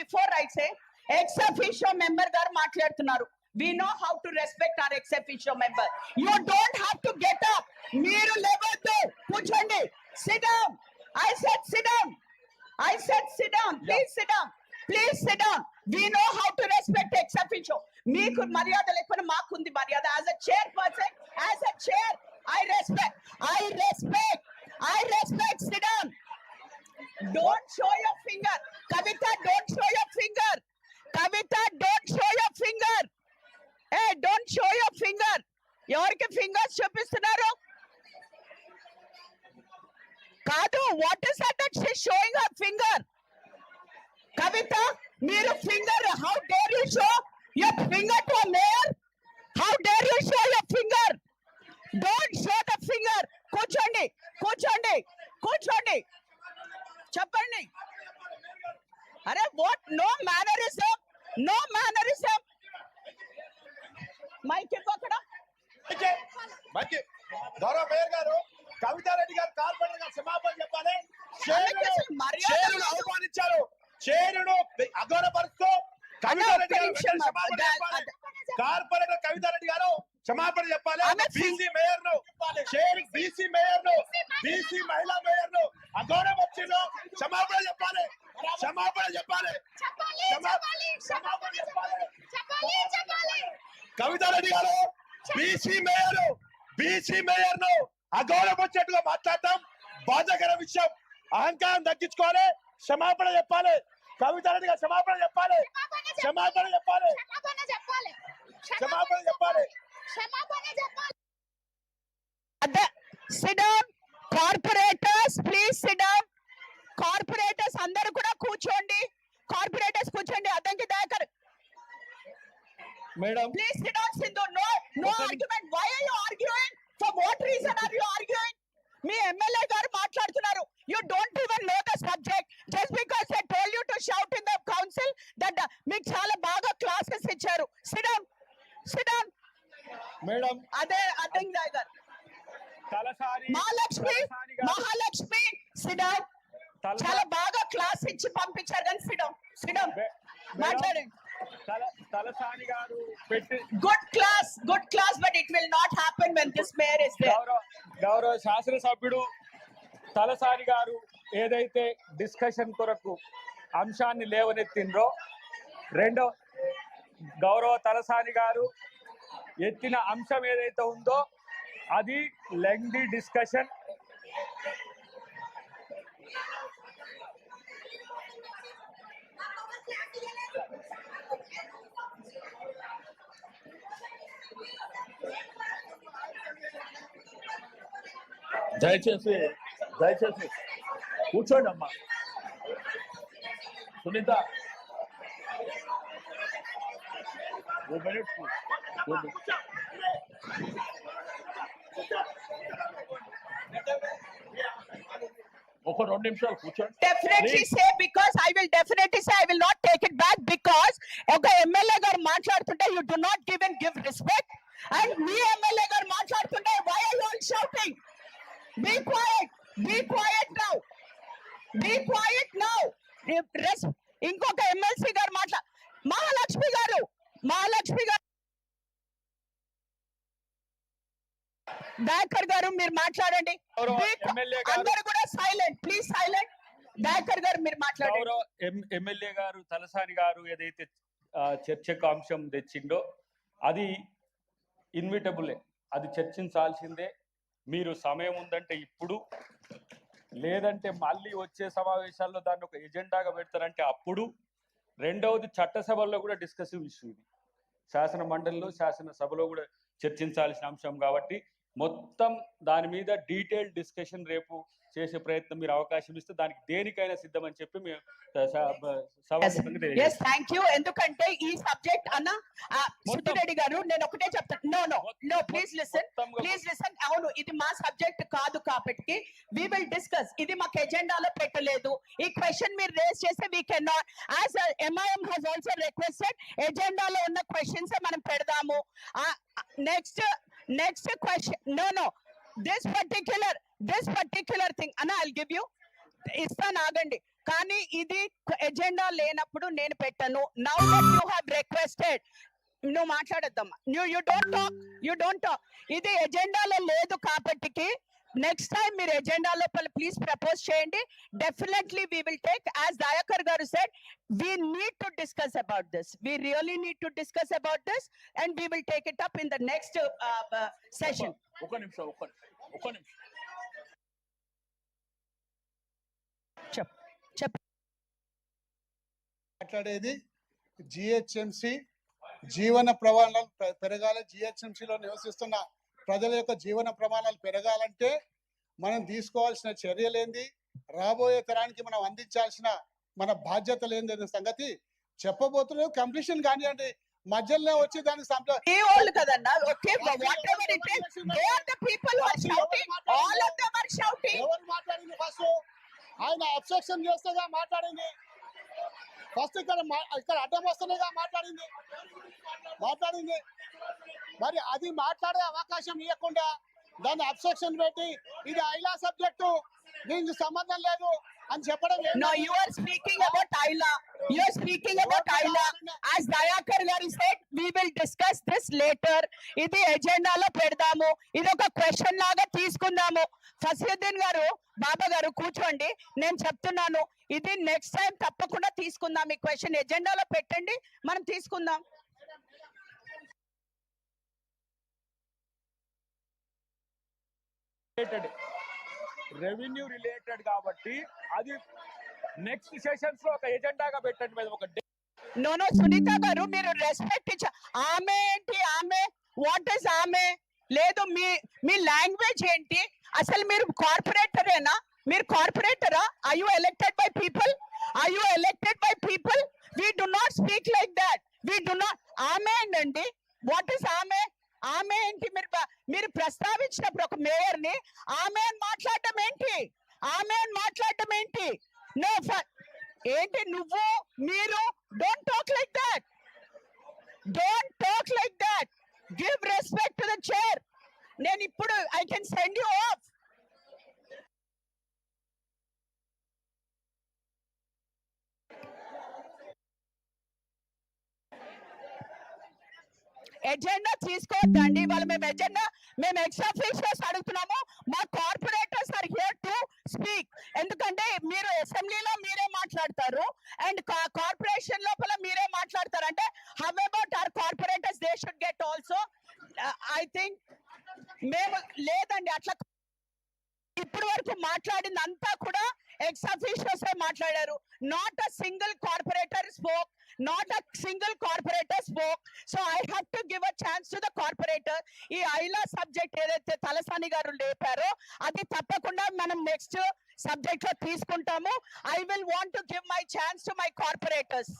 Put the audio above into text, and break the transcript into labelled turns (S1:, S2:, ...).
S1: before I say, ex officio member garu మాట్లాడుతున్నారు. We know how to respect our ex officio member. You don't have to get up. మీరు లేవద్దు, కూర్చోండి. Sit down. I said sit down. I said sit down. Please sit down. Please sit down. We know how to respect ex officio. మీకు మర్యాద లేకపోతే మాకుంది మర్యాద. As a chairperson, as a chair, I respect. Sit down. Don't show your finger. Kavita, don't show your finger. Kavita, don't show your finger. Hey, don't show your finger. ఎవరికి fingers చూపిస్తున్నారు? కాదు, what is that she's showing her finger? కవిత, మీరు finger, how dare you show your finger to a mayor? How dare you show your finger? Don't show the finger. కూర్చోండి, కూర్చోండి, కూర్చోండి, చెప్పండి. అరే what? No mannerism, no mannerism. Mike ఎక్కడ?
S2: గౌరవ mayor గారు, కవితారెడ్డి గారు కార్పొరేటర్ గారు క్షమాపణ చెప్పాలి. చేరును అవమానించారు, చేరును అగౌరవపరుస్తూ కవితారెడ్డి గారు క్షమాపణ చెప్పాలి. కార్పొరేటర్ కవితారెడ్డి గారు క్షమాపణ చెప్పాలి. బీసీ మేయర్ ను, బీసీ మేయర్ ను, బీసీ మహిళా మేయర్ ను అగౌరవపరిచిండు. క్షమాపణ చెప్పాలి, క్షమాపణ చెప్పాలి, క్షమాపణ చెప్పాలి. కవితారెడ్డి గారు బీసీ మేయర్ ను అగౌరవపరిచేట్టుగా మాట్లాడటం బాధాకర విషయం. అహంకారం తగ్గించుకోవాలి, క్షమాపణ చెప్పాలి. కవితారెడ్డి గారు క్షమాపణ చెప్పాలి, క్షమాపణ చెప్పాలి, క్షమాపణ చెప్పాలి.
S1: Sit down. Corporators, please sit down. Corporators అందరూ కూడా కూర్చోండి. కార్పొరేటర్స్ కూర్చోండి. Addanki Dayakar,
S2: madam
S1: please sit down. Sindhu, no argument. Why are you arguing? For what reason are you arguing? Me MLA గారు మాట్లాడుతున్నారు. You don't even know the subject. Just because they told you to shout in the council that మీకు చాలా బాగా classes ఇచ్చారు. Sit down. Sit down.
S2: Madam
S1: అదే Addanki Dayakar, Mahalakshmi sit down. చాలా బాగా class ఇచ్చి పంపించారు కానీ sit down. Sit down. మాట్లాడండి.
S3: తలసాని గారు
S1: good class, but it will not happen when this mayor is there.
S3: గౌరవ శాసనసభ్యుడు తలసాని గారు ఏదైతే డిస్కషన్ కొరకు అంశాన్ని లేవనెత్తిండ్రో, రెండో గౌరవ తలసాని గారు ఎత్తిన అంశం ఏదైతే ఉందో అది లెంగ్దీ డిస్కషన్.
S2: దయచేసి కూర్చోండి అమ్మా. సునీత, ఒక 2 నిమిషాలు కూర్చోండి.
S1: Definitely say, because I will definitely say I will not take it back, because ఒక ఎమ్మెల్యే గారు మాట్లాడుతుంటే you do not give respect, and me MLA గారు మాట్లాడుతుంటే why are you all shouting? Be quiet now. ఇంకొక MLC గారు మహాలక్ష్మి గారు దయాకర్ గారు మీరు మాట్లాడండి. అందరూ కూడా సైలెంట్, ప్లీజ్ సైలెంట్. దయాకర్ గారు మీరు మాట్లాడండి.
S3: ఎమ్మెల్యే గారు తలసాని గారు ఏదైతే చర్చకు అంశం తెచ్చిండో అది ఇన్విటబులే, అది చర్చించాల్సిందే. మీరు సమయం ఉందంటే ఇప్పుడు, లేదంటే మళ్ళీ వచ్చే సమావేశాల్లో దాన్ని ఒక ఎజెండాగా పెడతారంటే అప్పుడు. రెండవది చట్టసభల్లో కూడా డిస్కసివ్ ఇష్యూ ఇది, శాసన మండలిలో శాసనసభలో కూడా చర్చించాల్సిన అంశం కాబట్టి మొత్తం దాని మీద డీటెయిల్ డిస్కషన్ రేపు చేసే ప్రయత్నం మీరు అవకాశం ఇస్తే దానికి దేనికైనా సిద్ధమని చెప్పి మేము
S1: ఎందుకంటే ఈ సబ్జెక్ట్ అన్న సుద్దిరెడ్డి గారు నేను ఒకటే చెప్తాను. No please listen. అవును, ఇది మా సబ్జెక్ట్ కాదు కాబట్టి వి విల్ డిస్కస్. ఇది మాకు ఎజెండాలో పెట్టలేదు. ఈ క్వశ్చన్ మీరు రేస్ చేస్తే we can not, as MIM has also requested, ఎజెండాలో ఉన్న క్వశ్చన్స్ మనం పెడదాము. Next question, no this particular thing, Anna, I'll give you. ఇస్తాను, ఆగండి. కానీ ఇది ఎజెండా లేనప్పుడు నేను పెట్టను. Now that you have requested, నువ్వు మాట్లాడొద్దమ్మా, యు డోంట్ టాక్. ఇది ఎజెండాలో లేదు కాబట్టికి నెక్స్ట్ టైం మీరు ఎజెండా లోపల ప్లీజ్ ప్రపోజ్ చేయండి. Definitely we will take, as Dayakar garu said, we need to discuss about this. We really need to discuss about this and we will take it up in the next session.
S2: ఒక్క నిమిషం.
S1: చెప్
S4: మాట్లాడేది GHMC జీవన ప్రమాణాలు పెరగాలి. జిహెచ్ఎంసిలో నివసిస్తున్న ప్రజల యొక్క జీవన ప్రమాణాలు పెరగాలంటే మనం తీసుకోవాల్సిన చర్యలేంది, రాబోయే తరానికి మనం అందించాల్సిన మన బాధ్యతలు ఏంది సంగతి చెప్పబోతున్నారు. కంప్లీషన్ కానివ్వండి, మధ్యలో వచ్చి దాన్ని
S1: ఈ వాళ్ళు కదన్నా. Okay, whatever it is, they are the people who are shouting. All of them are shouting.
S4: ఎవరు మాట్లాడింది? ఫస్ట్ ఆయన అబ్స్ట్రక్షన్ చేస్తేగా మాట్లాడింది. ఫస్ట్ ఇక్కడ అడ్డం వస్తేనేగా మాట్లాడింది. మరి అది మాట్లాడే అవకాశం ఇవ్వకుండా దాన్ని అబ్స్ట్రక్షన్ పెట్టి ఇది ఐలా సబ్జెక్టు, దీనికి సంబంధం లేదు అని చెప్పడం.
S1: No, you are speaking about Ayla. You are speaking about Ayla. As Dayakar garu said, we will discuss this later. ఇది ఎజెండాలో పెడదాము, ఇది ఒక క్వశ్చన్ లాగా తీసుకుందాము. ఫసీయుద్దీన్ గారు, బాబా గారు కూర్చోండి, నేను చెప్తున్నాను, ఇది నెక్స్ట్ టైం తప్పకుండా తీసుకుందాం. ఈ క్వశ్చన్ ఎజెండాలో పెట్టండి, మనం తీసుకుందాం.
S3: రెవెన్యూ రిలేటెడ్ కాబట్టి అది నెక్స్ట్ సెషన్స్ లో ఒక ఎజెండాగా పెట్టండి మీద ఒక
S1: నో సునీత గారు, మీరు రెస్పెక్ట్ ఆమె ఏంటి, ఆమె వాట్ ఇస్ ఆమె లేదు, మీ లాంగ్వేజ్ ఏంటి అసలు? మీరు కార్పొరేటరేనా? మీరు కార్పొరేటరా? Are you elected by people? Are you elected by people? We do not speak like that. We do not. ఆమె ఏంటండి? వాట్ ఇస్ ఆమె? ఆమె ఏంటి? మీరు ప్రస్తావించినప్పుడు ఒక మేయర్ ని ఆమె అని మాట్లాడటం ఏంటి? ఆమె అని మాట్లాడటం ఏంటి? నో ఏంటి నువ్వు మీరు? Don't talk like that. Don't talk like that. Give respect to the chair. నేను ఇప్పుడు I can send you off. Agenda తీసుకోవద్దండి. వాళ్ళు మేము ఎక్స్ ఆఫీషియల్స్ అడుగుతున్నాము. మా corporators are here to speak. ఎందుకంటే మీరు అసెంబ్లీలో మీరే మాట్లాడతారు అండ్ కార్పొరేషన్ లోపల మీరే మాట్లాడతారు. అంటే how about our corporators, they should get also. I think మేము లేదండి అట్లా. ఇప్పటి వరకు మాట్లాడింది అంతా కూడా ఎక్స్ అఫీషియల్స్ మాట్లాడారు. Not a single corporator spoke. Not a single corporator spoke. So I have to give a chance to the corporator. ఈ ఐలా సబ్జెక్ట్ ఏదైతే తలసాని గారు లేపారో అది తప్పకుండా మనం నెక్స్ట్ సబ్జెక్ట్ లో తీసుకుంటాము. I will want to give my chance to my corporators.